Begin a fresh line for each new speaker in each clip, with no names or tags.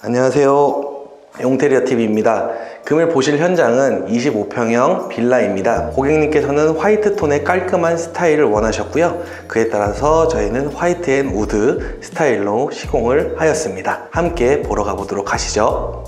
안녕하세요. 용테리어TV입니다. 금일 보실 현장은 25평형 빌라입니다. 고객님께서는 화이트 톤의 깔끔한 스타일을 원하셨고요. 그에 따라서 저희는 화이트 앤 우드 스타일로 시공을 하였습니다. 함께 보러 가보도록 하시죠.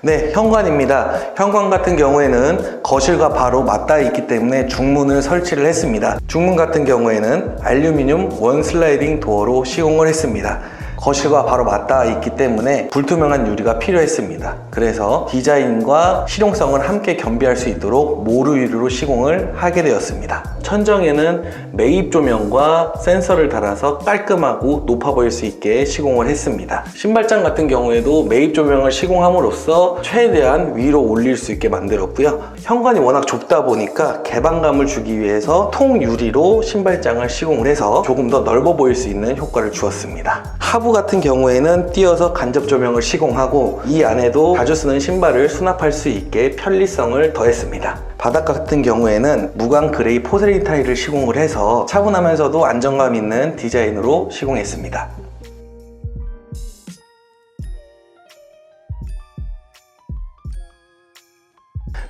네, 현관입니다. 현관 같은 경우에는 거실과 바로 맞닿아 있기 때문에 중문을 설치를 했습니다. 중문 같은 경우에는 알루미늄 원 슬라이딩 도어로 시공을 했습니다. 거실과 바로 맞닿아 있기 때문에 불투명한 유리가 필요했습니다. 그래서 디자인과 실용성을 함께 겸비할 수 있도록 모루 유리로 시공을 하게 되었습니다. 천정에는 매입 조명과 센서를 달아서 깔끔하고 높아 보일 수 있게 시공을 했습니다. 신발장 같은 경우에도 매입 조명을 시공함으로써 최대한 위로 올릴 수 있게 만들었고요. 현관이 워낙 좁다 보니까 개방감을 주기 위해서 통 유리로 신발장을 시공을 해서 조금 더 넓어 보일 수 있는 효과를 주었습니다. 하부 같은 경우에는 띄어서 간접 조명을 시공하고 이 안에도 자주 쓰는 신발을 수납할 수 있게 편리성을 더했습니다. 바닥 같은 경우에는 무광 그레이 포세린 타일을 시공을 해서 차분하면서도 안정감 있는 디자인으로 시공했습니다.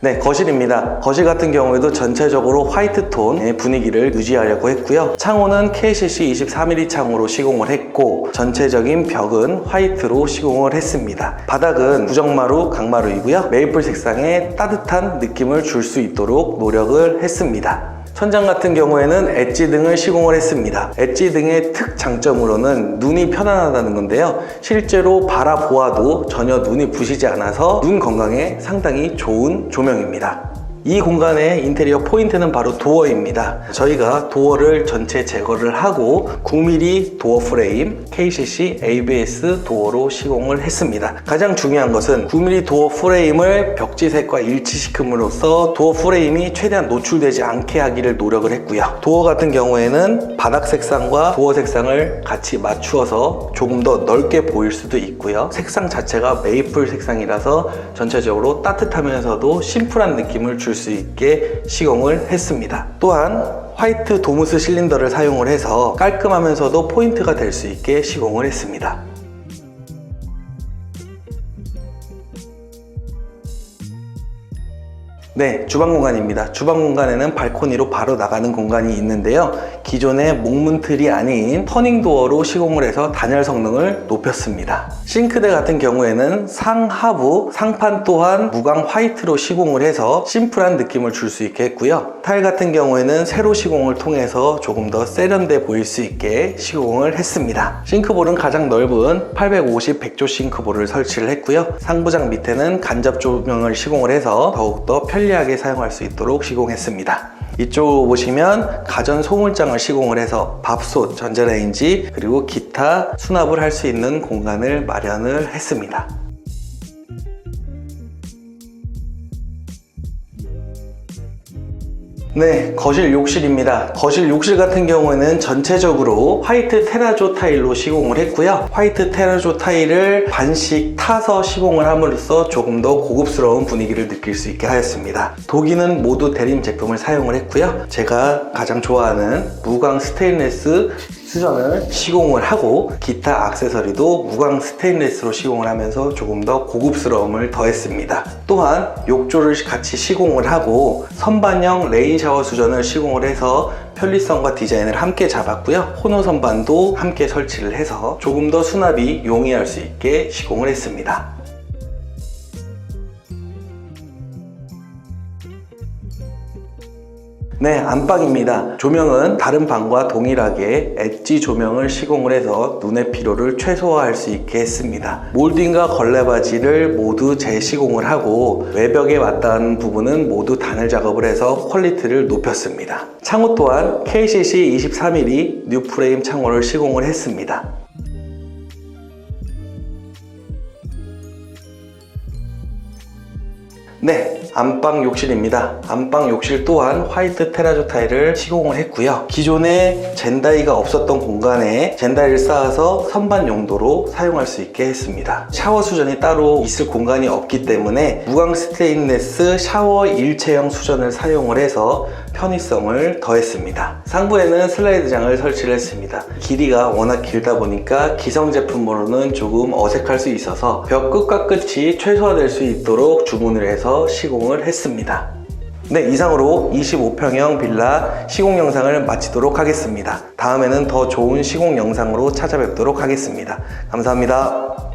네, 거실입니다. 거실 같은 경우에도 전체적으로 화이트 톤의 분위기를 유지하려고 했고요. 창호는 KCC 24mm 창호로 시공을 했고 전체적인 벽은 화이트로 시공을 했습니다. 바닥은 부정마루, 강마루이고요. 메이플 색상의 따뜻한 느낌을 줄 수 있도록 노력을 했습니다. 천장 같은 경우에는 엣지 등을 시공을 했습니다. 엣지 등의 특장점으로는 눈이 편안하다는 건데요. 실제로 바라보아도 전혀 눈이 부시지 않아서 눈 건강에 상당히 좋은 조명입니다. 이 공간의 인테리어 포인트는 바로 도어입니다. 저희가 도어를 전체 제거를 하고 9mm 도어 프레임 KCC ABS 도어로 시공을 했습니다. 가장 중요한 것은 9mm 도어 프레임을 벽지색과 일치시킴으로써 도어 프레임이 최대한 노출되지 않게 하기를 노력을 했고요. 도어 같은 경우에는 바닥 색상과 도어 색상을 같이 맞추어서 조금 더 넓게 보일 수도 있고요. 색상 자체가 메이플 색상이라서 전체적으로 따뜻하면서도 심플한 느낌을 줄 수 있게 시공을 했습니다. 또한 화이트 도무스 실린더를 사용을 해서 깔끔하면서도 포인트가 될 수 있게 시공을 했습니다. 네, 주방 공간입니다. 주방 공간에는 발코니로 바로 나가는 공간이 있는데요. 기존의 목문틀이 아닌 터닝 도어로 시공을 해서 단열 성능을 높였습니다. 싱크대 같은 경우에는 상하부, 상판 또한 무광 화이트로 시공을 해서 심플한 느낌을 줄 수 있게 했고요. 타일 같은 경우에는 세로 시공을 통해서 조금 더 세련돼 보일 수 있게 시공을 했습니다. 싱크볼은 가장 넓은 850 백조 싱크볼을 설치를 했고요. 상부장 밑에는 간접 조명을 시공을 해서 더욱더 편리하게 사용할 수 있도록 시공했습니다. 이쪽으로 보시면 가전 소물장을 시공을 해서 밥솥, 전자레인지 그리고 기타 수납을 할 수 있는 공간을 마련을 했습니다. 네, 거실 욕실입니다. 거실 욕실 같은 경우에는 전체적으로 화이트 테라조 타일로 시공을 했고요. 화이트 테라조 타일을 반씩 타서 시공을 함으로써 조금 더 고급스러운 분위기를 느낄 수 있게 하였습니다. 도기는 모두 데림 제품을 사용을 했고요. 제가 가장 좋아하는 무광 스테인리스 수전을 시공을 하고 기타 액세서리도 무광 스테인리스로 시공을 하면서 조금 더 고급스러움을 더했습니다. 또한 욕조를 같이 시공을 하고 선반형 레인 샤워 수전을 시공을 해서 편리성과 디자인을 함께 잡았고요. 코너 선반도 함께 설치를 해서 조금 더 수납이 용이할 수 있게 시공을 했습니다. 네, 안방입니다. 조명은 다른 방과 동일하게 엣지 조명을 시공을 해서 눈의 피로를 최소화할 수 있게 했습니다. 몰딩과 걸레바지를 모두 재시공을 하고 외벽에 맞닿는 부분은 모두 단열 작업을 해서 퀄리티를 높였습니다. 창호 또한 KCC 24mm 뉴프레임 창호를 시공을 했습니다. 네, 안방 욕실입니다. 안방 욕실 또한 화이트 테라조 타일을 시공을 했고요. 기존에 젠다이가 없었던 공간에 젠다이를 쌓아서 선반 용도로 사용할 수 있게 했습니다. 샤워 수전이 따로 있을 공간이 없기 때문에 무광 스테인레스 샤워 일체형 수전을 사용을 해서 편의성을 더했습니다. 상부에는 슬라이드장을 설치를 했습니다. 길이가 워낙 길다 보니까 기성 제품으로는 조금 어색할 수 있어서 벽 끝과 끝이 최소화될 수 있도록 주문을 해서 시공을 했습니다. 네, 이상으로 25평형 빌라 시공 영상을 마치도록 하겠습니다. 다음에는 더 좋은 시공 영상으로 찾아뵙도록 하겠습니다. 감사합니다.